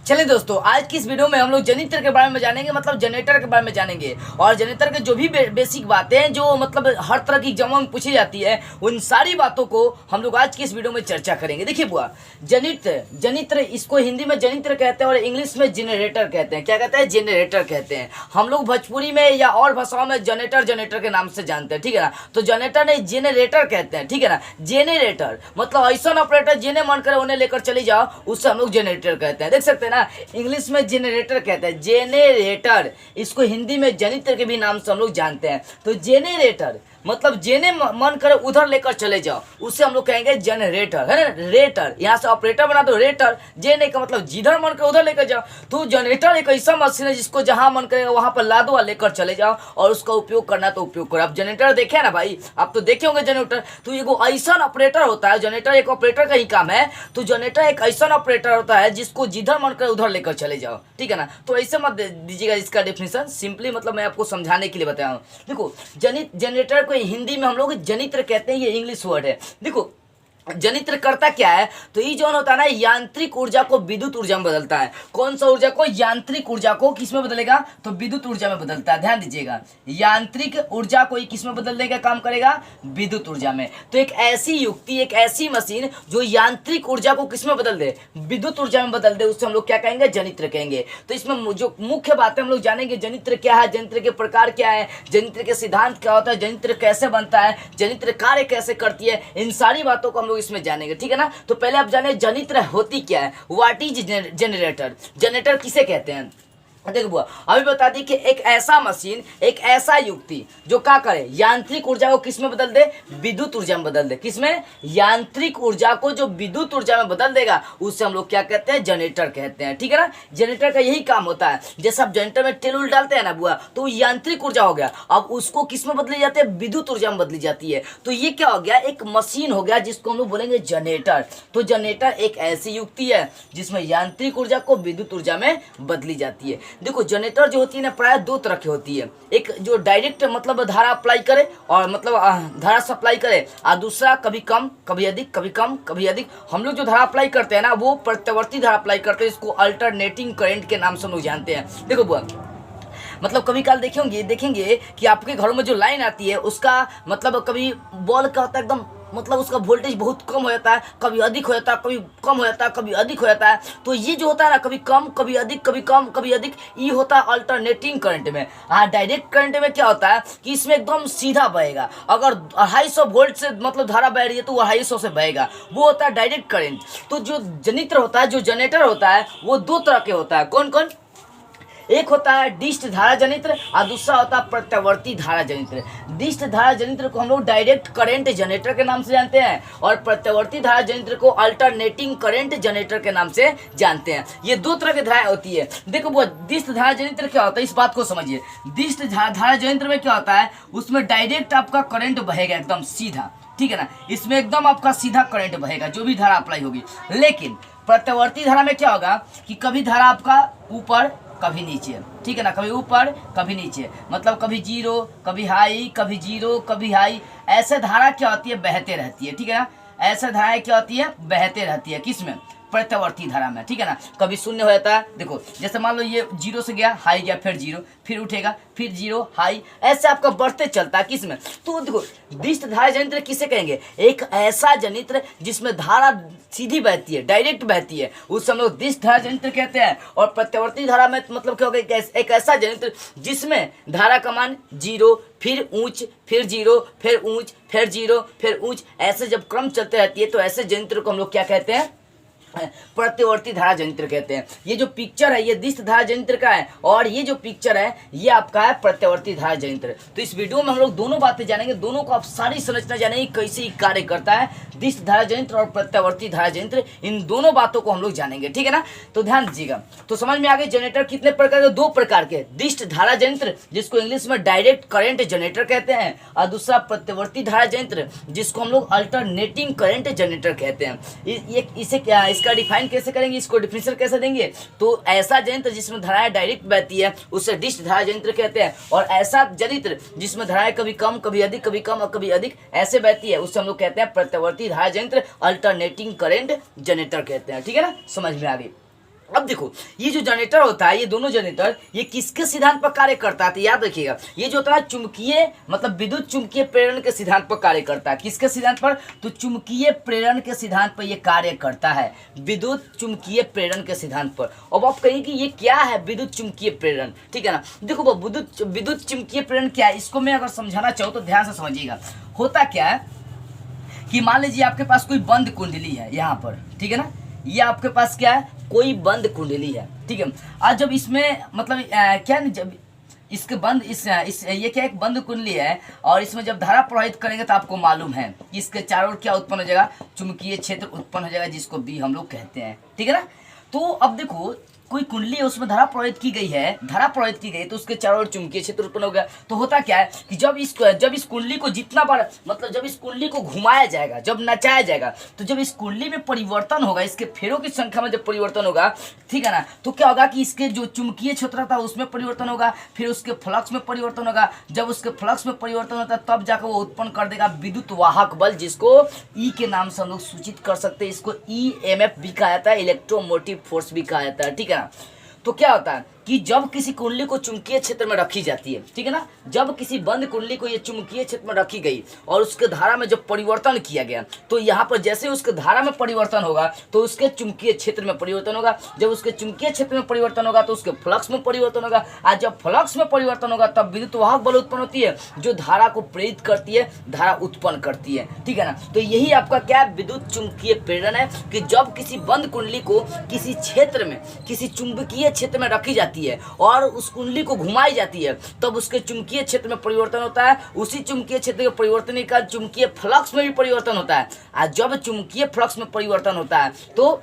चलिए दोस्तों, आज की इस वीडियो में हम लोग जनरेटर के बारे में जानेंगे, मतलब जनरेटर के बारे में जानेंगे। और जनरेटर के जो भी बेसिक बातें हैं जो मतलब हर तरह की एग्जामों में पूछी जाती है, उन सारी बातों को हम लोग आज की इस वीडियो में चर्चा करेंगे। देखिए बुआ, जनरेटर इसको हिंदी में जनरेटर कहते हैं और इंग्लिश में जनरेटर कहते हैं। क्या कहते हैं? जनरेटर कहते हैं। हम लोग भोजपुरी में या और भाषाओं में जनरेटर के नाम से जानते हैं, ठीक है ना। तो जनरेटर नहीं, जनरेटर कहते हैं, ठीक है ना। जनरेटर मतलब ऐसा ऑपरेटर जिन्हें मन करे उन्हें लेकर चली जाओ, उससे हम लोग जनरेटर कहते हैं। देख सकते हैं ना, इंग्लिश में जनरेटर कहते हैं, जेनेरेटर। इसको हिंदी में जनरेटर के भी नाम से हम लोग जानते हैं। तो जेनेरेटर मतलब जेने मन करे उधर लेकर चले जाओ, उससे हम लोग कहेंगे जनरेटर, है ना। रेटर यहाँ से ऑपरेटर बना दो, रेटर जेने का मतलब जिधर मन करे उधर लेकर जाओ। तो जनरेटर एक ऐसा मशीन है जिसको जहां मन करेगा वहां पर ला दो और लेकर चले जाओ, और उसका उपयोग करना तो उपयोग करो। आप जनरेटर देखे ना भाई, आप तो देखे होंगे जनरेटर। तो एगो ऐसा ऑपरेटर होता है, जनरेटर एक ऑपरेटर का ही काम है। तो जनरेटर एक ऐसा ऑपरेटर होता है जिसको जिधर मन करे उधर लेकर चले जाओ, ठीक है ना। तो ऐसे मत दीजिएगा इसका डेफिनेशन, सिंपली मतलब मैं आपको समझाने के लिए बताया हूँ। देखो, जनरेटर को हिंदी में हम लोग जनरेटर कहते हैं, ये इंग्लिश वर्ड है। देखो जनरेटर करता क्या है, तो ये जो होता है ना, यांत्रिक ऊर्जा को विद्युत ऊर्जा में बदलता है। कौन सा ऊर्जा को? यांत्रिक ऊर्जा को किस में बदलेगा? तो विद्युत ऊर्जा में बदलता है। ध्यान दीजिएगा, यांत्रिक ऊर्जा को ये किस में बदलने का काम करेगा? विद्युत ऊर्जा में। तो एक ऐसी युक्ति, एक ऐसी मशीन जो यांत्रिक ऊर्जा को किस में बदल दे? विद्युत ऊर्जा में बदल दे, उससे हम लोग क्या कहेंगे? जनरेटर कहेंगे। तो इसमें जो मुख्य बातें हम लोग जानेंगे, जनरेटर क्या है, जनरेटर के प्रकार क्या है, जनरेटर के सिद्धांत क्या होता है, जनरेटर कैसे बनता है, जनरेटर कार्य कैसे करती है, इन सारी बातों को हम लोग इसमें जानेंगे, ठीक है ना। तो पहले आप जाने जनरेटर होती क्या है, व्हाट इज जनरेटर। जनरेटर किसे कहते हैं? देखो बुआ, अभी बता दी कि एक ऐसा मशीन, एक ऐसा युक्ति जो क्या करे, यांत्रिक ऊर्जा को किस में बदल दे? विद्युत ऊर्जा में बदल दे। किसमें? यांत्रिक ऊर्जा को जो विद्युत ऊर्जा में बदल देगा, उससे हम लोग क्या कहते हैं? जनरेटर कहते हैं, ठीक है ना। जनरेटर का यही काम होता है। जैसे आप जनरेटर में तेल उल डालते हैं ना बुआ, तो यांत्रिक ऊर्जा हो गया, अब उसको किस में बदली जाती है? विद्युत ऊर्जा में बदली जाती है। तो ये क्या हो गया? एक मशीन हो गया जिसको हम लोग बोलेंगे जनरेटर। तो जनरेटर एक ऐसी युक्ति है जिसमें यांत्रिक ऊर्जा को विद्युत ऊर्जा में बदली जाती है। देखो, जनरेटर जो होती है ना, प्राय दो तरह की होती है। एक जो डायरेक्ट मतलब धारा अप्लाई करे और मतलब धारा सप्लाई करे, और दूसरा कभी कम कभी अधिक, कभी कम कभी अधिक। हम लोग जो धारा अप्लाई करते हैं ना, वो प्रत्यावर्ती धारा अप्लाई करते हैं, इसको अल्टरनेटिंग करंट के नाम से हम लोग जानते हैं। देखो बुआ, मतलब कभी काल देखेंगे कि आपके घरों में जो लाइन आती है, उसका मतलब कभी बॉल का होता है एकदम, मतलब उसका वोल्टेज बहुत कम हो जाता है, कभी अधिक हो जाता है, कभी कम हो जाता है, कभी अधिक हो जाता है। तो ये जो होता है ना, कभी कम कभी अधिक, कभी कम कभी अधिक, ये होता है अल्टरनेटिंग करंट में। हाँ, डायरेक्ट करंट में क्या होता है कि इसमें एकदम सीधा बहेगा। अगर 250 वोल्ट से मतलब धारा बह रही है तो वो 250 से बहेगा, वो होता है डायरेक्ट करंट। तो जो जनरेटर होता है, जो जनरेटर होता है, वो दो तरह के होता है। कौन कौन? एक होता है डिस्ट धारा जनरेटर और दूसरा होता है प्रत्यावर्ती धारा जनरेटर। डिस्ट धारा जनरेटर को हम लोग डायरेक्ट करंट जनरेटर के नाम से जानते हैं, और प्रत्यावर्ती धारा जनरेटर को अल्टरनेटिंग करंट जनरेटर के नाम से जानते हैं। ये दो तरह की धारा होती है। देखो वो डिस्ट धारा जनरेटर क्या होता है, इस बात को समझिए। डिस्ट धारा जनरेटर में क्या होता है, उसमें डायरेक्ट आपका करंट बहेगा एकदम सीधा, ठीक है ना। इसमें एकदम आपका सीधा करंट बहेगा, जो भी धारा अप्लाई होगी। लेकिन प्रत्यावर्ती धारा में क्या होगा कि कभी धारा आपका ऊपर कभी नीचे, ठीक है ना, कभी ऊपर कभी नीचे, मतलब कभी जीरो कभी हाई, कभी जीरो कभी हाई। ऐसे धारा क्या होती है? बहते रहती है, ठीक है ना। ऐसे धाराएं क्या होती है? बहते रहती है। किसमें? प्रत्यावर्ती धारा में, ठीक है ना। कभी शून्य हो जाता है। देखो जैसे मान लो ये जीरो से गया, हाई गया, फिर जीरो, फिर उठेगा, फिर जीरो, हाई, ऐसे आपका बढ़ते चलता है। किसमें? तो देखो, डिस्ट धारा जनरेटर किसे कहेंगे? एक ऐसा जनरेटर जिसमें धारा सीधी बहती है, डायरेक्ट बहती है, उस हम लोग डिस्ट धारा जनरेटर कहते हैं। और प्रत्यावर्ती धारा में मतलब क्या होगा? एक ऐसा जनरेटर जिसमें धारा का मान जीरो, फिर ऊंच, फिर जीरो, फिर ऊंच, फिर जीरो, फिर ऊंच, ऐसे जब क्रम चलते रहती है, तो ऐसे जनरेटर को हम लोग क्या कहते हैं? प्रत्यावर्ती धारा जनरेटर कहते हैं। ये जो पिक्चर है, ये डिस्ट धारा जनरेटर का है, और ये जो पिक्चर है, ये आपका है प्रत्यावर्ती धारा जनरेटर। तो इस वीडियो में हम लोग दोनों बातें जानेंगे, दोनों को आप सारी संरचना जानेंगे, कैसे कार्य करता है डिस्ट धारा जनरेटर और प्रत्यावर्ती धारा जनरेटर। इन दोनों बातों को हम लोग जानेंगे, ठीक है ना। तो ध्यान दीजिएगा। तो समझ में आ गए जनरेटर कितने प्रकार के? दो प्रकार के। डिस्ट धारा जनरेटर जिसको इंग्लिश में डायरेक्ट करंट जनरेटर कहते हैं, और दूसरा प्रत्यावर्ती धारा जनरेटर जिसको हम लोग अल्टरनेटिंग करंट जनरेटर कहते हैं। इसे क्या, इसका डिफाइन कैसे करेंगे, इसको डिफिनेशन कैसे देंगे? तो ऐसा जनरेटर जिसमें धाराएं डायरेक्ट बहती है, उसे डिस्ट धारा जनरेटर कहते हैं। और ऐसा जनरेटर जिसमें धाराएं कभी कम कभी अधिक, कभी कम और कभी अधिक ऐसे बहती है, उसे हम लोग कहते हैं प्रत्यावर्ती धारा जनरेटर, अल्टरनेटिंग करंट जनरेटर कहते हैं, ठीक है ना। समझ में आ गई। अब देखो ये जो जनरेटर होता है, ये दोनों जनरेटर ये किसके सिद्धांत पर कार्य करता है, तो याद रखिएगा ये जो होता है चुंबकीय मतलब विद्युत चुंबकीय प्रेरण के सिद्धांत पर कार्य करता है। किसके सिद्धांत पर, तो चुंबकीय प्रेरण के सिद्धांत पर ये कार्य करता है, विद्युत चुंबकीय प्रेरण के सिद्धांत पर। अब आप कहिए कि ये क्या है विद्युत चुंबकीय प्रेरण, ठीक है ना। देखो विद्युत चुंबकीय प्रेरण क्या है, इसको मैं अगर समझाना चाहूँ तो ध्यान से समझिएगा। होता क्या है कि मान लीजिए आपके पास कोई बंद कुंडली है यहाँ पर, ठीक है ना, ये आपके पास क्या है कोई बंद कुंडली है, ठीक है। आज जब इसमें मतलब क्या है, जब इसके बंद इस ये क्या एक बंद कुंडली है और इसमें जब धारा प्रवाहित करेंगे तो आपको मालूम है कि इसके चारों ओर क्या उत्पन्न हो जाएगा, चुंबकीय क्षेत्र उत्पन्न हो जाएगा, जिसको बी हम लोग कहते हैं, ठीक है ना। तो अब देखो कोई कुंडली है उसमें धारा प्रवाहित की गई है, धारा प्रवाहित की गई तो उसके चारों ओर चुंबकीय क्षेत्र उत्पन्न हो गया। तो होता क्या है कि जब इस कुंडली को जितना बार मतलब जब इस कुंडली को घुमाया जाएगा, जब नचाया जाएगा, तो जब इस कुंडली में परिवर्तन होगा, इसके फेरों की संख्या में जब परिवर्तन होगा, ठीक है ना, तो क्या होगा कि इसके जो चुंबकीय क्षेत्र था उसमें परिवर्तन होगा, फिर उसके फ्लक्स में परिवर्तन होगा। जब उसके फ्लक्स में परिवर्तन होता है तब जाकर वो उत्पन्न कर देगा विद्युत वाहक बल, जिसको ई के नाम से हम लोग सूचित कर सकते हैं। इसको EMF भी कहा जाता है, इलेक्ट्रोमोटिव फोर्स भी कहा जाता है, ठीक है ना। तो क्या होता है कि जब किसी कुंडली को चुंबकीय क्षेत्र में रखी जाती है, ठीक है ना, जब किसी बंद कुंडली को ये चुंबकीय क्षेत्र में रखी गई और उसके धारा में जब परिवर्तन किया गया, तो यहाँ पर जैसे उसके धारा में परिवर्तन होगा तो उसके चुंबकीय क्षेत्र में परिवर्तन होगा। जब उसके चुंबकीय क्षेत्र में परिवर्तन होगा तो उसके फ्लक्स में परिवर्तन होगा, और जब फ्लक्स में परिवर्तन होगा तब विद्युत वाहक बल उत्पन्न होती है, जो धारा को प्रेरित करती है, धारा उत्पन्न करती है, ठीक है ना। तो यही आपका क्या है विद्युत चुंबकीय प्रेरण है, कि जब किसी बंद कुंडली को किसी क्षेत्र में, किसी चुंबकीय क्षेत्र में रखी जाती है और उस कुंडली को घुमाई जाती है, तब उसके चुंबकीय क्षेत्र में परिवर्तन होता है। उसी चुंबकीय क्षेत्र के परिवर्तन का चुंबकीय फ्लक्स में भी परिवर्तन होता है, और जब चुंबकीय फ्लक्स में परिवर्तन होता है तो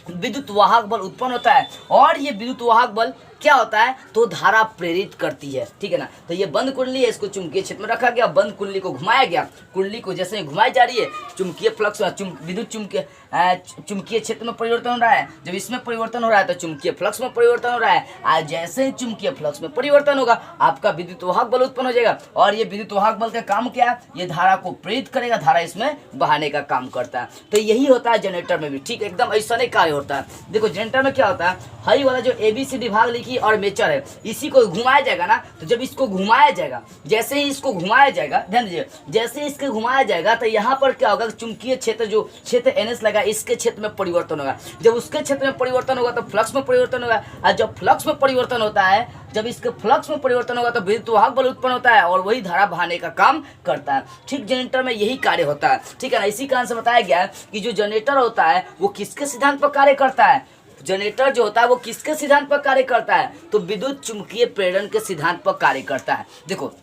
विद्युत वाहक बल उत्पन्न होता है। और ये विद्युत वाहक बल क्या होता है, तो धारा प्रेरित करती है, ठीक है ना। तो ये बंद कुंडली है, इसको चुंबकीय क्षेत्र में रखा गया, बंद कुंडली को घुमाया गया, कुंडली को जैसे ही घुमाई जा रही है चुंबकीय फ्लक्स विद्युत चुंबकीय क्षेत्र में परिवर्तन हो रहा है। जब इसमें परिवर्तन हो रहा है तो चुंबकीय फ्लक्स में परिवर्तन हो रहा है, आज जैसे ही चुंबकीय फ्लक्स में परिवर्तन होगा आपका विद्युत वाहक बल उत्पन्न हो जाएगा। और ये विद्युत वाहक बल का काम क्या है, ये धारा को प्रेरित करेगा, धारा इसमें बहाने का काम करता है। तो यही होता है जनरेटर में भी, ठीक एकदम ऐसा नहीं कार्य होता है। देखो जनरेटर में क्या होता है, हरी वाला जो ABCD भाग लिखी आर्मेचर है, इसी को घुमाया जाएगा ना, तो जब इसको घुमाया जाएगा, जैसे ही इसको घुमाया जाएगा, ध्यान दीजिए, जैसे ही इसके घुमाया जाएगा तो यहाँ पर क्या होगा, चुंबकीय क्षेत्र जो क्षेत्र NS लगा इसके क्षेत्र में परिवर्तन होगा। जब उसके क्षेत्र में परिवर्तन होगा तो फ्लक्स में परिवर्तन होगा, और जब फ्लक्स में परिवर्तन होता है, जब इसके फ्लक्स में परिवर्तन होगा तो विद्युत वाहक बल उत्पन्न होता है और वही धारा बहाने का काम करता है। ठीक जनरेटर में यही कार्य होता है, ठीक है ना। इसी कारण से बताया गया है कि जो जनरेटर होता है वो किसके सिद्धांत पर कार्य करता है, जनरेटर जो होता है वो किसके सिद्धांत पर कार्य करता है, तो विद्युत चुंबकीय प्रेरण के सिद्धांत पर कार्य करता है। देखो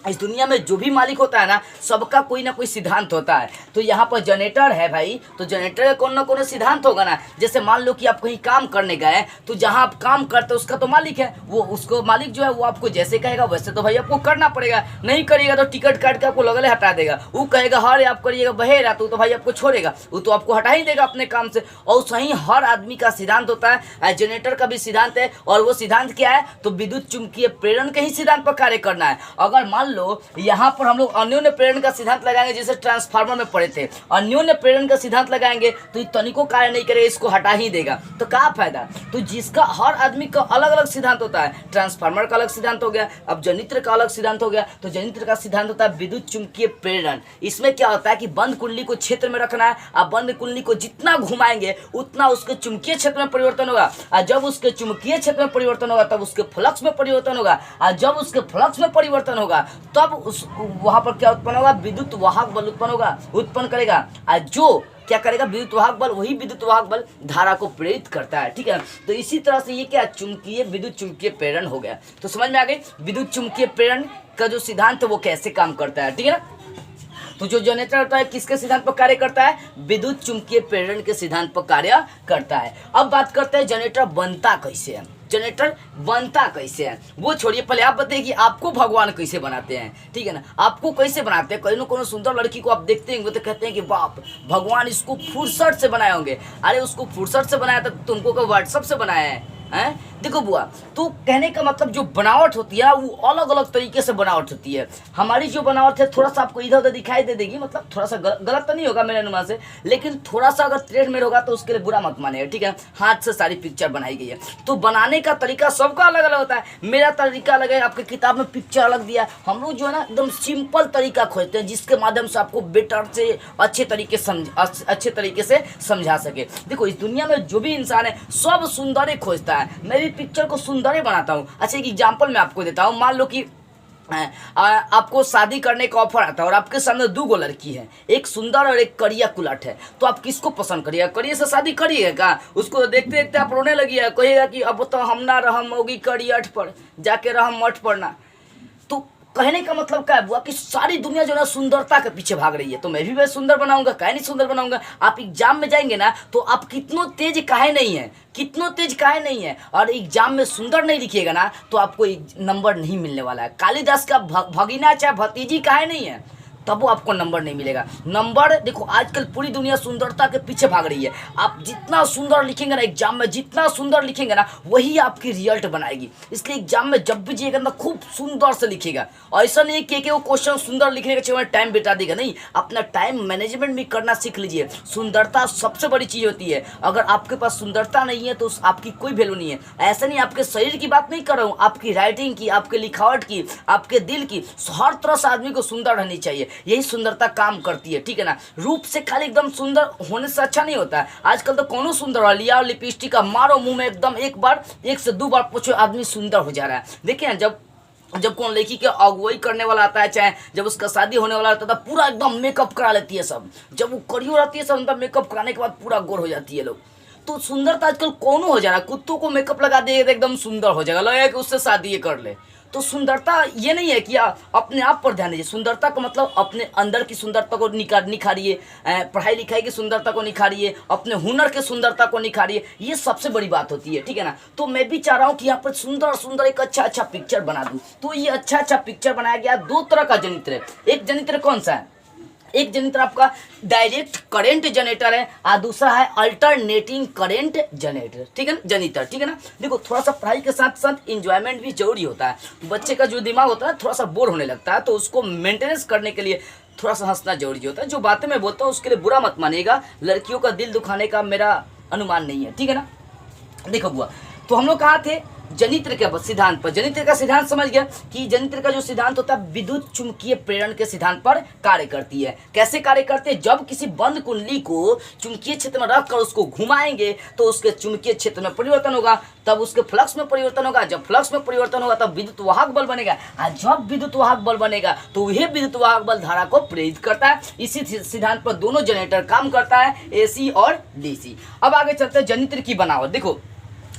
इस दुनिया में जो भी मालिक होता है ना, सबका कोई ना कोई सिद्धांत होता है। तो यहाँ पर जनरेटर है भाई, तो जनरेटर का कौन ना कौन सिद्धांत होगा ना। जैसे मान लो कि आप कहीं काम करने गए, तो जहाँ आप काम करते हो उसका तो मालिक है, वो उसको मालिक जो है वो आपको जैसे कहेगा वैसे तो भाई आपको करना पड़ेगा। नहीं करिएगा तो टिकट काट के आपको लगले हटा देगा। वो कहेगा हर आप करिएगा बहेरा, तो भाई आपको छोड़ेगा, वो तो आपको हटा ही देगा अपने काम से। और सही हर आदमी का सिद्धांत होता है, जनरेटर का भी सिद्धांत है। और वो सिद्धांत क्या है, तो विद्युत चुंबकीय प्रेरण के ही सिद्धांत पर कार्य करना है। अगर मान लो यहाँ पर हम लोग अन्योन्य प्रेरण का सिद्धांत लगाएंगे, जैसे ट्रांसफार्मर में पढ़े थे, अन्योन्य प्रेरण का सिद्धांत लगाएंगे तो ये तनिको कार्य नहीं करेगा, इसको हटा ही देगा, तो क्या फायदा। तो जिसका हर आदमी का अलग अलग सिद्धांत होता है, ट्रांसफार्मर का अलग सिद्धांत हो गया, अब जनित्र का अलग सिद्धांत हो गया। तो जनित्र का सिद्धांत होता है विद्युत चुंबकीय प्रेरण। इसमें क्या होता है कि बंद कुंडली को क्षेत्र में रखना है, और बंद कुंडली को जितना घुमाएंगे उतना उसके चुंबकीय क्षेत्र में परिवर्तन होगा, और जब उसके चुंबकीय क्षेत्र में परिवर्तन होगा तब उसके फ्लक्स में परिवर्तन होगा, और जब उसके फ्लक्स में परिवर्तन होगा तब वहां पर क्या उत्पन्न होगा, विद्युत वाहक बल उत्पन्न करेगा। और जो क्या करेगा, विद्युत वाहक बल, वही विद्युत वाहक बल धारा को प्रेरित करता है, ठीक है। तो इसी तरह से ये क्या चुंबकीय विद्युत चुंबकीय प्रेरण हो गया। तो समझ में आ गई विद्युत चुंबकीय प्रेरण का जो सिद्धांत है वो कैसे काम करता है, ठीक है ना। तो जो जनरेटर होता है किसके सिद्धांत पर कार्य करता है, विद्युत चुंबकीय प्रेरण के सिद्धांत पर कार्य करता है। अब बात करते हैं जनरेटर बनता कैसे है, जनरेटर बनता कैसे है वो छोड़िए, पहले आप बताइए कि आपको भगवान कैसे बनाते हैं, ठीक है ना। आपको कैसे बनाते हैं, कहीं ना कोनो सुंदर लड़की को आप देखते होंगे तो कहते हैं कि बाप भगवान इसको फुर्सत से बनाए होंगे। अरे उसको फुर्सत से बनाया तो तुमको व्हाट्सएप से बनाया है, देखो बुआ, तो कहने का मतलब जो बनावट होती है वो अलग अलग तरीके से बनावट होती है। हमारी जो बनावट है थोड़ा सा आपको इधर उधर दिखाई दे देगी, मतलब थोड़ा सा गलत तो नहीं होगा मेरे अनुमान से, लेकिन थोड़ा सा अगर टेढ़ मेढ़ होगा तो उसके लिए बुरा मत मानिएगा, ठीक है। हाथ से सारी पिक्चर बनाई गई है, तो बनाने का तरीका सबका अलग अलग होता है। मेरा तरीका अलग है, आपकी किताब में पिक्चर अलग दिया। हम लोग जो है ना एकदम सिंपल तरीका खोजते हैं जिसके माध्यम से आपको बेटर से अच्छे तरीके से समझा सके। देखो इस दुनिया में जो भी इंसान है सब सुंदर ही खोजता है, मैं भी पिक्चर को सुंदर ही बनाता हूँ। अच्छा एक एग्जाम्पल मैं आपको देता हूँ, मान लो कि आपको शादी करने का ऑफर आता है और आपके सामने 2 लड़की है, एक सुंदर और एक करिया कुलट है, तो आप किसको पसंद करिएगा? करिया से शादी करिएगा? उसको देखते देखते आप रोने लगिएगा, कहिएगा कि अब तो हम ना रहम होगी करियठ पर, जाके रहम मठ पर ना। तो कहने का मतलब क्या है बुआ कि सारी दुनिया जो है सुंदरता के पीछे भाग रही है, तो मैं भी वह सुंदर बनाऊंगा, काहे नहीं सुंदर बनाऊंगा। आप एग्जाम में जाएंगे ना तो आप कितनों तेज काहे नहीं है और एग्जाम में सुंदर नहीं लिखिएगा ना तो आपको नंबर नहीं मिलने वाला है। कालिदास का भगिना चाहे भतीजी काहे नहीं है तब वो आपको नंबर नहीं मिलेगा। नंबर देखो आजकल पूरी दुनिया सुंदरता के पीछे भाग रही है। आप जितना सुंदर लिखेंगे ना एग्जाम में, जितना सुंदर लिखेंगे ना वही आपकी रिजल्ट बनाएगी। इसलिए एग्जाम में जब भी जाइएगा ना खूब सुंदर से लिखेगा। ऐसा नहीं कि वो क्वेश्चन सुंदर लिखने के चक्कर में टाइम बिता देगा, नहीं, अपना टाइम मैनेजमेंट भी करना सीख लीजिए। सुंदरता सबसे बड़ी चीज़ होती है। अगर आपके पास सुंदरता नहीं है तो आपकी कोई वैल्यू नहीं है। ऐसा नहीं, आपके शरीर की बात नहीं कर रहा हूँ, आपकी राइटिंग की, आपके लिखावट की, आपके दिल की, हर तरह से आदमी को सुंदर रहनी चाहिए। यही सुंदरता काम करती है, ठीक है ना। रूप से खाली एकदम सुंदर होने से अच्छा नहीं होता है। आजकल तो कौनो सुंदर हो लिया और लिपस्टिक का मारो मुंह में, एकदम एक से दो बार पूछो आदमी सुंदर हो जा रहा है। देखिए जब कौन लड़की के अगुवाई करने वाला आता है, चाहे जब उसका शादी होने वाला आता है, पूरा एकदम मेकअप करा लेती है सब। जब वो करियो रहती है सब एकदम मेकअप कराने के बाद पूरा गोर हो जाती है लोग। तो सुंदरता आजकल कौनो हो जा रहा है, कुत्तों को मेकअप लगा देगा तो एकदम सुंदर हो जाएगा, लगेगा कि उससे शादी ये कर ले। तो सुंदरता ये नहीं है कि आप अपने आप पर ध्यान दीजिए। सुंदरता का मतलब अपने अंदर की सुंदरता को निखारिए, पढ़ाई लिखाई की सुंदरता को निखारिए, अपने हुनर के सुंदरता को निखारिए। ये सबसे बड़ी बात होती है, ठीक है ना। तो मैं भी चाह रहा हूँ कि यहाँ पर सुंदर एक अच्छा पिक्चर बना दूँ। तो ये अच्छा पिक्चर बनाया गया। 2 तरह का जनित्र है। एक जनित्र कौन सा है? एक जनित्र आपका डायरेक्ट करंट जनरेटर है और दूसरा है अल्टरनेटिंग करंट जनरेटर, ठीक है ना, जनित्र, ठीक है ना। देखो थोड़ा सा पढ़ाई के साथ साथ इंजॉयमेंट भी जरूरी होता है। बच्चे का जो दिमाग होता है थोड़ा सा बोर होने लगता है, तो उसको मेंटेनेंस करने के लिए थोड़ा सा हंसना जरूरी होता है। जो बातें मैं बोलता हूँ उसके लिए बुरा मत मानिएगा, लड़कियों का दिल दुखाने का मेरा अनुमान नहीं है, ठीक है ना। देखो बुआ, तो हम लोग कहाँ थे? जनित्र के सिद्धांत पर। जनित्र का सिद्धांत समझ गया कि जनित्र का जो सिद्धांत होता है विद्युत चुंबकीय प्रेरण के सिद्धांत पर कार्य करती है। कैसे कार्य करते हैं? जब किसी बंद कुंडली को चुंबकीय क्षेत्र में रखकर उसको घुमाएंगे तो उसके चुंबकीय क्षेत्र में परिवर्तन होगा, तब उसके फ्लक्स में परिवर्तन होगा। जब फ्लक्स में परिवर्तन होगा तब विद्युत वाहक बल बनेगा, और जब विद्युत वाहक बल बनेगा तो वही विद्युत वाहक बल धारा को प्रेरित करता है। इसी सिद्धांत पर दोनों जनरेटर काम करता है, AC और DC। अब आगे चलते हैं जनित्र की बनावट। देखो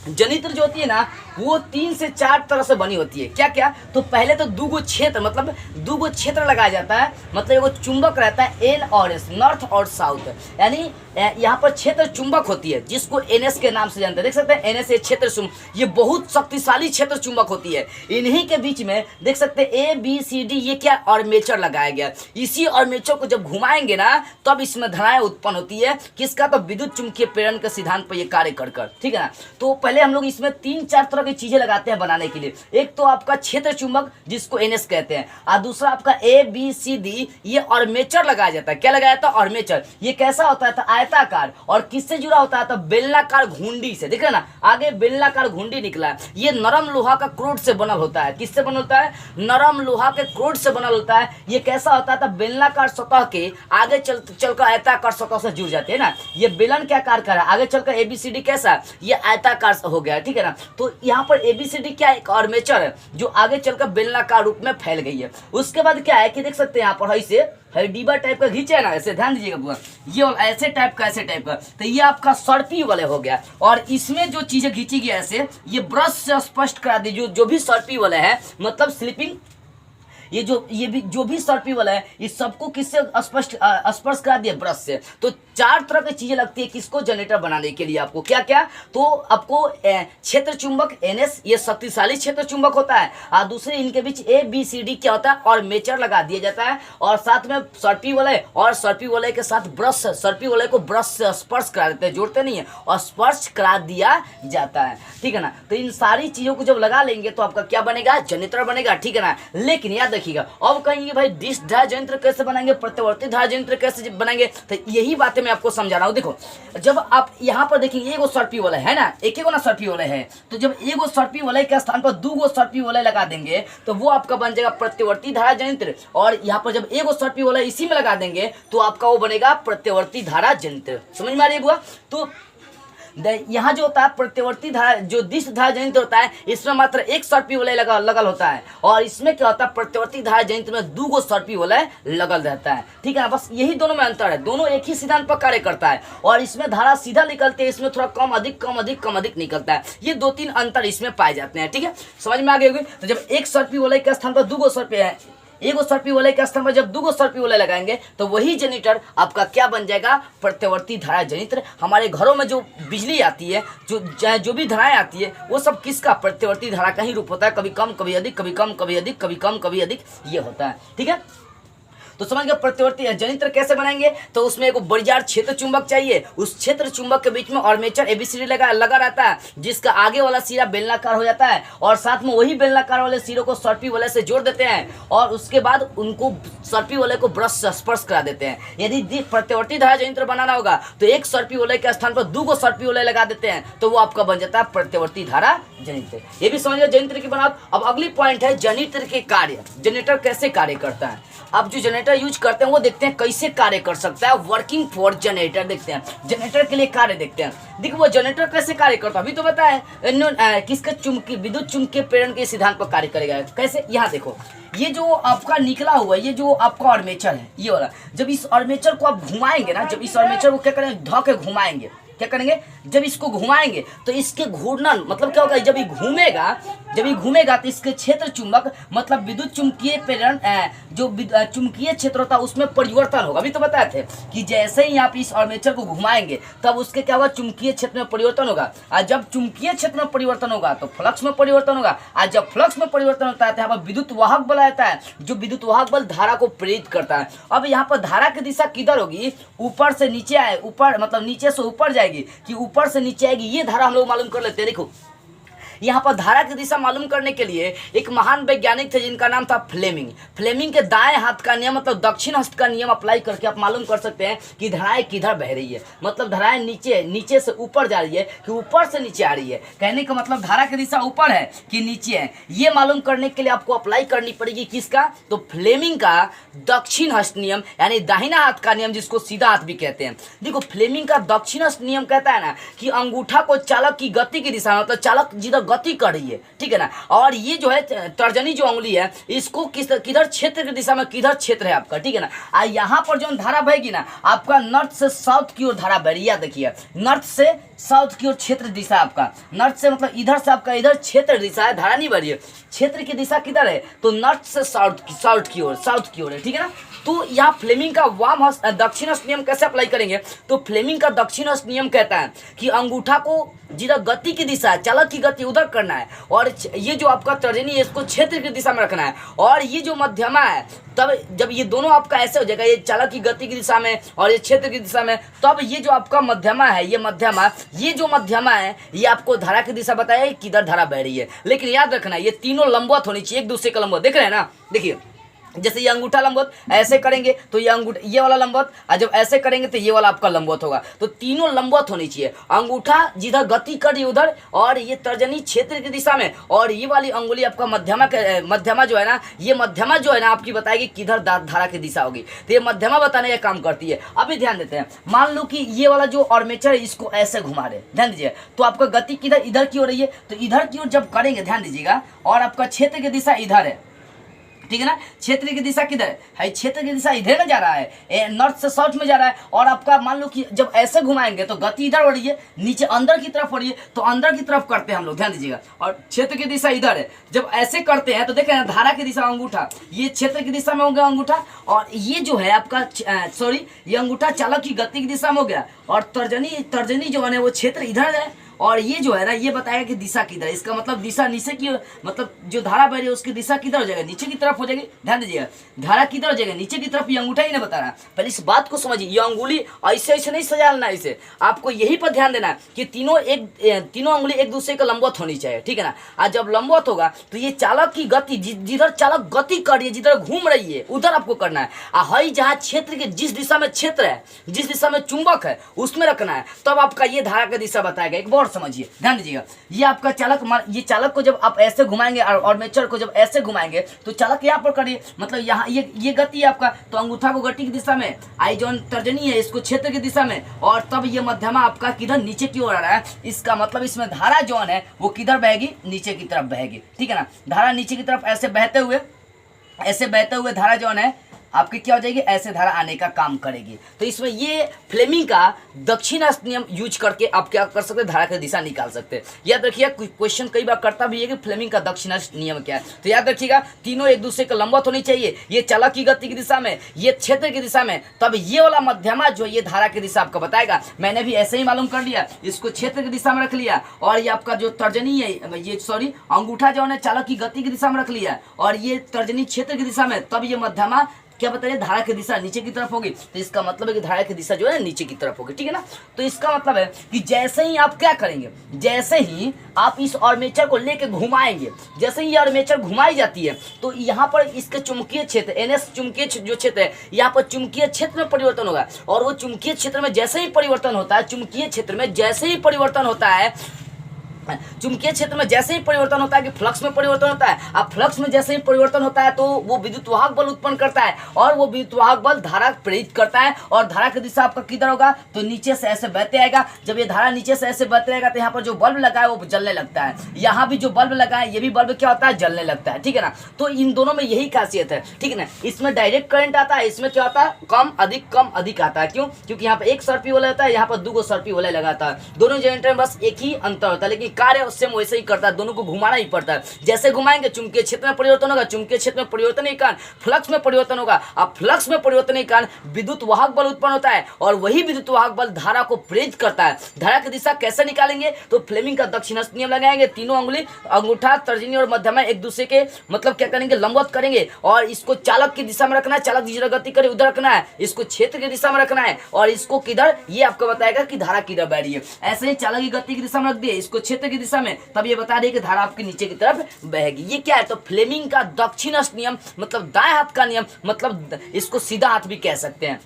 जनित्र जो होती है ना वो 3 से 4 तरह से बनी होती है। क्या क्या? तो पहले तो 2 क्षेत्र, मतलब 2 क्षेत्र लगाया जाता है। मतलब एगो चुंबक रहता है N और S, नॉर्थ और साउथ, यानी यहाँ पर क्षेत्र चुंबक होती है जिसको NS के नाम से जानते हैं। देख सकते हैं NS क्षेत्र ये बहुत शक्तिशाली क्षेत्र चुंबक होती है। इन्हीं के बीच में देख सकते हैं ABCD ये क्या आर्मेचर लगाया गया। इसी आर्मेचर को जब घुमाएंगे ना तब इसमें धाराएं उत्पन्न होती है। किसका? तो विद्युत चुंबकीय प्रेरण के सिद्धांत पर ये कार्य कर, ठीक है ना। तो पहले हम लोग इसमें 3-4 तरह की चीजें लगाते हैं बनाने के लिए। एक तो आपका क्षेत्र चुंबक जिसको NS कहते हैं, और दूसरा आपका ABCD ये आर्मेचर लगाया जाता है। क्या लगाया जाता है? आर्मेचर। ये कैसा होता है? तो आयताकार, और किससे जुड़ा होता है? तो बेलनाकार घुंडी से। देख रहे ना आगे बेलनाकार घुंडी निकला है। ये नरम लोहा का क्रोड से बनल होता है। किससे बनल होता है? नरम लोहा के क्रोड से बनल होता है। ये कैसा होता है? तो बेलनाकार सतह के आगे चलकर आयताकार सतह से जुड़ जाते हैं ना। ये बेलन क्या कार्य कर रहा है? आगे चलकर ABCD कैसा? ये आयताकार हो गया, ठीक है ना। तो यहाँ पर ABCD क्या है? एक आर्मेचर है जो आगे चलकर बेलनाकार रूप में फैल गई है। उसके बाद क्या है कि देख सकते हैं यहाँ पर ऐसे डिब्बा टाइप का खींचे ना, ऐसे ध्यान दीजिएगा बुआ, ये ऐसे टाइप का, ऐसे टाइप का। तो ये आपका सर्पी वाले हो गया, और इसमें जो चीजें खींची गई ऐसे ये ब्रश से स्पष्ट करा दीजिए। जो भी सर्पी वाले है मतलब स्लीपिंग ये भी जो भी सर्पिवल है इस सबको किससे स्पर्श करा दिया, ब्रश से। तो 4 तरह की चीजें लगती है किसको, जनरेटर बनाने के लिए आपको। क्या क्या, तो आपको क्षेत्र चुंबक NS, ये शक्तिशाली क्षेत्र चुंबक होता है, और दूसरे इनके बीच ABCD क्या होता है, और मेचर लगा दिया जाता है, और साथ में सर्पी वलय, और सर्पी वलय के साथ ब्रश, सर्पी वलय को ब्रश से स्पर्श करा देते हैं, जोड़ते नहीं है, और स्पर्श करा दिया जाता है, ठीक है ना। तो इन सारी चीजों को जब लगा लेंगे तो आपका क्या बनेगा, जनरेटर बनेगा, ठीक है ना। लेकिन याद रखिएगा, अब कहेंगे भाई डिश धारा जनरेटर कैसे बनाएंगे, प्रत्यावर्ती धारा जनरेटर कैसे बनाएंगे, तो यही बातें मैं आपको समझा रहा हूं। देखो, जब आप यहाँ पर देखेंगे एगो सर्पी वलय है ना, एक ना सर्पी वलय है, तो जब एगो सर्पी वलय के स्थान पर 2 सर्पी वलय लगा देंगे तो वो आपका बन जाएगा प्रत्यावर्ती धारा जनरेटर, और यहाँ पर जब एगो सर्पी वलय इसी में लगा देंगे तो आपका वो बनेगा प्रत्यावर्ती धारा जनरेटर। समझ में आ रही है बुआ? तो यहाँ जो होता है प्रत्यावर्ती धारा, जो दिश धारा जनित्र होता है, इसमें मात्र 1 सर्पी वलय लगल होता है, और इसमें क्या होता है, प्रत्यावर्ती धारा जनित्र में 2 सर्पी वलय लगल रहता है, ठीक है ना। बस यही दोनों में अंतर है, दोनों एक ही सिद्धांत पर कार्य करता है, और इसमें धारा सीधा निकलती है, इसमें थोड़ा कम अधिक निकलता है। ये 2-3 अंतर इसमें पाए जाते हैं, ठीक है, समझ में आ गई होगी। तो जब 1 सर्पी वलय के स्थान पर 2 सर्पी है, एगो सर्पी वलय के स्थान पर जब 2 सर्पी वलय लगाएंगे तो वही जनरेटर आपका क्या बन जाएगा, प्रत्यावर्ती धारा जनरेटर। हमारे घरों में जो बिजली आती है, जो भी धाराएं आती है, वो सब किसका, प्रत्यावर्ती धारा का ही रूप होता है, कभी कम कभी अधिक, कभी कम कभी अधिक, कभी कम कभी अधिक, ये होता है, ठीक है। तो समझ गए प्रत्यावर्ती जनरेटर कैसे बनाएंगे, तो उसमें एक बड़ीजार क्षेत्र चुंबक चाहिए, उस क्षेत्र चुंबक के बीच में आर्मेचर ABCD लगा रहता है, जिसका आगे वाला सिरा बेलनाकार हो जाता है, और साथ में वही बेलनाकार वाले सिरों को सर्पी वलय से जोड़ देते हैं, और उसके बाद उनको सर्पी वलय को ब्रश से स्पर्श करा देते हैं। यदि प्रत्यावर्ती धारा जनरेटर बनाना होगा तो 1 सर्पी वलय के स्थान पर 2 सर्पी वलय लगा देते हैं, तो वो आपका बन जाता है प्रत्यावर्ती धारा जनरेटर। ये भी समझ गए जनरेटर की बनावट। अब अगली पॉइंट है जनरेटर के कार्य, जनरेटर कैसे कार्य करता है। अब जो जनरेटर यूज करते हैं वो देखते हैं कैसे कार्य कर सकता है, वर्किंग फॉर जनरेटर देखते हैं, जनरेटर के लिए कार्य देखते हैं। देखो वो जनरेटर कैसे कार्य करता है, अभी तो बताया किसका, चुंबकीय विद्युत चुंबकीय प्रेरण के सिद्धांत पर कार्य करेगा। कैसे, यहाँ देखो, ये जो आपका निकला हुआ, ये जो आपका आर्मेचर है, ये वाला, जब इस आर्मेचर को आप घुमाएंगे ना, जब इस आर्मेचर को क्या करेंगे, ढो के घुमाएंगे, क्या करेंगे, जब इसको घुमाएंगे तो इसके घूर्णन मतलब क्या होगा, जब ये घूमेगा तो इसके क्षेत्र चुंबक मतलब विद्युत चुंबकीय प्रेरण, जो चुंबकीय क्षेत्र होता है उसमें परिवर्तन होगा। अभी तो बताए थे कि जैसे ही आप इस आर्मेचर को घुमाएंगे तब उसके क्या होगा, चुंबकीय क्षेत्र में परिवर्तन होगा, और जब चुंबकीय क्षेत्र में परिवर्तन होगा तो फ्लक्स में परिवर्तन होगा, और जब फ्लक्स में परिवर्तन होता है तो यहाँ पर विद्युत वाहक बल आता है, जो विद्युत वाहक बल धारा को प्रेरित करता है। अब यहाँ पर धारा की दिशा किधर होगी, ऊपर से नीचे आए, ऊपर मतलब नीचे से ऊपर जाएगी कि ऊपर से नीचे आएगी, ये धारा हम लोग मालूम कर लेते हैं। देखो यहाँ पर धारा की दिशा मालूम करने के लिए एक महान वैज्ञानिक थे जिनका नाम था फ्लेमिंग। फ्लेमिंग के दाएं हाथ का नियम मतलब दक्षिण हस्त का नियम अप्लाई करके आप मालूम कर सकते हैं कि धाराएं किधर बह रही है, मतलब धाराएं नीचे से ऊपर जा रही है कि ऊपर से नीचे आ रही है। कहने का मतलब धारा की दिशा ऊपर है कि नीचे है, ये मालूम करने के लिए आपको अप्लाई करनी पड़ेगी किसका, तो फ्लेमिंग का दक्षिण हस्त नियम, यानी दाहिना हाथ का नियम, जिसको सीधा हाथ भी कहते हैं। देखो फ्लेमिंग का दक्षिण हस्त नियम कहता है ना कि अंगूठा को चालक की गति की दिशा, मतलब चालक जिधर गति कर रही है, ठीक है ना, और ये जो है तर्जनी जो उंगली है इसको किधर क्षेत्र की दिशा में, किधर क्षेत्र है आपका, ठीक है ना। यहाँ पर जो धारा बहेगी ना आपका नॉर्थ से साउथ की ओर धारा बह रही है, देखिए नॉर्थ से साउथ की ओर क्षेत्र दिशा आपका, नॉर्थ से मतलब इधर से आपका इधर क्षेत्र दिशा है, धारा नहीं बह रही है, क्षेत्र की दिशा किधर है, तो नॉर्थ से साउथ की ओर है, ठीक है ना। तो यहाँ फ्लेमिंग का वाम हस्त दक्षिण हस्त नियम कैसे अप्लाई करेंगे, तो फ्लेमिंग का दक्षिण हस्त नियम कहता है कि अंगूठा को जिधर गति की दिशा है, चालक की गति उधर करना है, और ये जो आपका तर्जनी है इसको क्षेत्र की दिशा में रखना है, और ये जो मध्यमा है तब जब ये दोनों आपका ऐसे हो जाएगा, ये चालक की गति की दिशा में और ये क्षेत्र की दिशा में, तब ये जो आपका मध्यमा है, ये जो मध्यमा है ये आपको धारा की दिशा बताया किधर धारा बह रही है। लेकिन याद रखना ये तीनों लंबवत होनी चाहिए एक दूसरे का लंबवत, देख रहे हैं ना, देखिए जैसे ये अंगूठा लंबवत ऐसे करेंगे तो ये अंगूठा ये वाला लंबवत, और जब ऐसे करेंगे तो ये वाला आपका लंबवत होगा, तो तीनों लंबवत होनी चाहिए। अंगूठा जिधर गति कर रही उधर, और ये तर्जनी क्षेत्र की दिशा में, और ये वाली अंगुली आपका मध्यमा जो है ना, ये मध्यमा जो है ना आपकी बताएगी किधर धारा की दिशा होगी, तो ये मध्यमा बताने का काम करती है। अभी ध्यान देते हैं, मान लो कि ये वाला जो आर्मेचर है इसको ऐसे घुमा रहे, ध्यान दीजिए, तो आपका गति किधर इधर की हो रही है, तो इधर की ओर जब करेंगे ध्यान दीजिएगा, और आपका क्षेत्र की दिशा इधर है, ठीक है ना। क्षेत्र की दिशा किधर है, क्षेत्र की दिशा इधर ना जा रहा है, नॉर्थ से साउथ में जा रहा है। और आपका मान लो कि जब ऐसे घुमाएंगे तो गति इधर हो रही है, नीचे अंदर की तरफ हो रही है, तो अंदर की तरफ करते हैं हम लोग, ध्यान दीजिएगा। और क्षेत्र की दिशा इधर है, जब ऐसे करते हैं तो देखें ना, धारा की दिशा अंगूठा, ये क्षेत्र की दिशा में हो गया अंगूठा, और ये जो है आपका सॉरी ये अंगूठा चालक की गति की दिशा में हो गया, और तर्जनी जो है वो क्षेत्र इधर है, और ये जो है ना ये बताएगा कि दिशा किधर है। इसका मतलब दिशा नीचे की, मतलब जो धारा बह रही है उसकी दिशा किधर हो जाएगा, नीचे की तरफ हो जाएगी। ध्यान दीजिएगा, धारा किधर हो जाएगा, नीचे की तरफ। ये अंगूठा ही नहीं बता रहा, पहले इस बात को समझिए। ये अंगुली ऐसे ऐसे नहीं सजाना, इसे आपको यही पर ध्यान देना है कि तीनों अंगुली एक दूसरे के लंबवत होनी चाहिए, ठीक है ना। आज जब लंबवत होगा तो ये चालक की गति, जिधर चालक गति कर रही है, जिधर घूम रही है उधर आपको करना है। हई जहाँ क्षेत्र के जिस दिशा में क्षेत्र है, जिस दिशा में चुंबक है उसमें रखना है, तब आपका ये धारा का दिशा बताएगा। एक बार समझिए, ध्यान दीजिएगा। ये आपका चालक, ये चालक को जब आप ऐसे घुमाएंगे और आर्मेचर को जब ऐसे घुमाएंगे तो चालक यहाँ पर करिए, मतलब यहाँ ये गति है आपका, तो अंगूठा को गति की दिशा में, आई जो तर्जनी है इसको क्षेत्र की दिशा में, और तब ये मध्यमा आपका किधर नीचे की ओर आ रहा है। इसका मतलब इसमें धारा जो है वो किधर बहेगी, नीचे की तरफ बहेगी, ठीक है ना। धारा नीचे की तरफ ऐसे बहते हुए धारा जो है आपकी क्या हो जाएगी, ऐसे धारा आने का काम करेगी। तो इसमें ये फ्लेमिंग का दक्षिणावर्त नियम यूज करके आप क्या कर सकते हैं, धारा की दिशा निकाल सकते हैं। याद रखिए, क्वेश्चन कई बार करता भी है कि फ्लेमिंग का दक्षिणावर्त नियम क्या है। तो याद रखिएगा, तीनों एक दूसरे के लंबवत होनी चाहिए, ये चालक की गति की दिशा में, ये क्षेत्र की दिशा में, तब ये वाला मध्यमा जो ये धारा की दिशा आपको बताएगा। मैंने भी ऐसे ही मालूम कर लिया, इसको क्षेत्र की दिशा में रख लिया, और ये आपका जो तर्जनी है, ये सॉरी अंगूठा जो है चालक की गति की दिशा में रख लिया, और ये तर्जनी क्षेत्र की दिशा में, तब ये मध्यमा क्या बताइए, धारा की दिशा नीचे की तरफ होगी। तो इसका मतलब है कि धारा की दिशा जो है नीचे की तरफ होगी, ठीक है ना। तो इसका मतलब है कि जैसे ही आप क्या करेंगे, जैसे ही आप इस आर्मेचर को लेके घुमाएंगे, जैसे ही ये आर्मेचर घुमाई जाती है तो यहाँ पर इसके चुंबकीय क्षेत्र NS चुंबकीय जो क्षेत्र है, यहाँ पर चुंबकीय क्षेत्र में परिवर्तन होगा। और वो चुंबकीय क्षेत्र में जैसे ही परिवर्तन होता है, चुंबकीय क्षेत्र में जैसे ही परिवर्तन होता है, चुंबकीय क्षेत्र में जैसे ही परिवर्तन होता है कि फ्लक्स में परिवर्तन होता है। अब फ्लक्स में जैसे ही परिवर्तन होता है तो वो विद्युत वाहक बल उत्पन्न करता है, और वो विद्युत वाहक बल धारा प्रेरित करता है, और धारा की दिशा आपका किधर होगा, तो नीचे से ऐसे बहते आएगा। जब ये धारा नीचे से ऐसे बहते रहेगा तो यहाँ पर जो बल्ब लगा है वो जलने लगता है, यहाँ भी जो बल्ब लगा है ये भी बल्ब क्या होता है, जलने लगता है, ठीक है ना। तो इन दोनों में यही खासियत है, ठीक है ना। इसमें डायरेक्ट करंट आता है, इसमें क्या होता है, कम अधिक आता है। क्यों? क्योंकि यहाँ पे एक सर्पी वाला होता है, यहाँ पर 2 सर्पी वाला लगाता है। दोनों जनरेटर में बस एक ही अंतर होता है, लेकिन कार्य सेम वैसे ही करता है, दोनों को घुमाना ही पड़ता है। जैसे घुमाएंगे चुंबकीय क्षेत्र में परिवर्तन होगा, चुंबकीय क्षेत्र में परिवर्तन के कारण फ्लक्स में परिवर्तन होगा। अब फ्लक्स में परिवर्तन के कारण विद्युत वाहक बल उत्पन्न होता है, और वही विद्युत वाहक बल धारा को प्रेरित करता है। धारा की दिशा कैसे निकालेंगे, तो फ्लेमिंग का दक्षिणावर्त नियम लगाएंगे। तीनों अंगुली, अंगूठा, तर्जनी और मध्यमा एक दूसरे के मतलब क्या करेंगे, लंबवत करेंगे, और इसको चालक की दिशा में रखना है, चालक जिधर गति करे उधर रखना है, इसको क्षेत्र की दिशा में रखना है, और इसको किधर, ये आपको बताएगा कि धारा किधर बह रही है। ऐसे ही चालक की गति की दिशा में रख दिए, इसको क्षेत्र की दिशा में, तब ये बता रही है कि धारा आपके नीचे की तरफ बहेगी। ये क्या है, तो फ्लेमिंग का दक्षिणावर्त नियम, मतलब दाएं हाथ का नियम, मतलब इसको सीधा हाथ भी कह सकते हैं।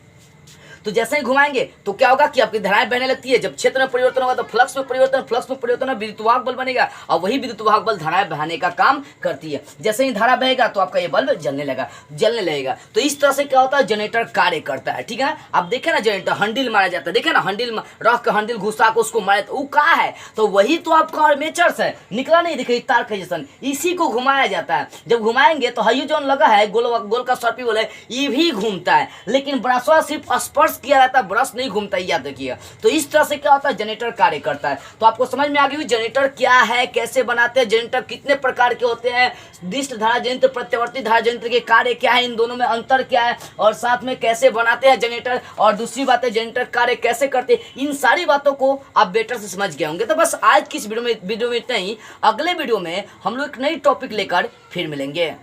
तो जैसे ही घुमाएंगे तो क्या होगा कि आपकी धाराएं बहने लगती है। जब क्षेत्र में परिवर्तन होगा तो फ्लक्स में परिवर्तन में विद्युत वाहक बल बनेगा, और वही विद्युत वाहक बल धाराएं बहाने का काम करती है। जैसे ही धारा बहेगा तो आपका ये बल्ब जलने लगेगा। तो इस तरह से क्या होता है, जनरेटर कार्य करता है, ठीक है ना। आप देखे ना, जनरेटर हंडिल मारा जाता है, देखे ना, हंडिल रख के हंडिल घुसा के उसको मारे, तो वो कहाँ है, तो वही तो आपका आर्मेचर है, निकला नहीं दिखे तार के जैसा, इसी को घुमाया जाता है। जब घुमाएंगे तो हयू जो लगा है गोल का सर्पी बोले, ये भी घूमता है, लेकिन ब्रशवा सिर्फ स्पर्श किया रहता है, ब्रश नहीं घूमता, याद रखिएगा। तो इस तरह से क्या होता है, जनरेटर कार्य करता है। तो आपको समझ में आ गई जनरेटर क्या है, कैसे बनाते हैं, जनरेटर कितने प्रकार के होते हैं, दिष्ट धारा जनरेटर, प्रत्यावर्ती धारा जनरेटर के कार्य क्या है, इन दोनों में अंतर क्या है, और साथ में कैसे बनाते हैं जनरेटर, और दूसरी बात है जनरेटर कार्य कैसे करते हैं। इन सारी बातों को आप बेटर से समझ गए होंगे। तो बस आज की इस वीडियो में इतना ही। अगले वीडियो में हम लोग एक नई टॉपिक लेकर फिर मिलेंगे।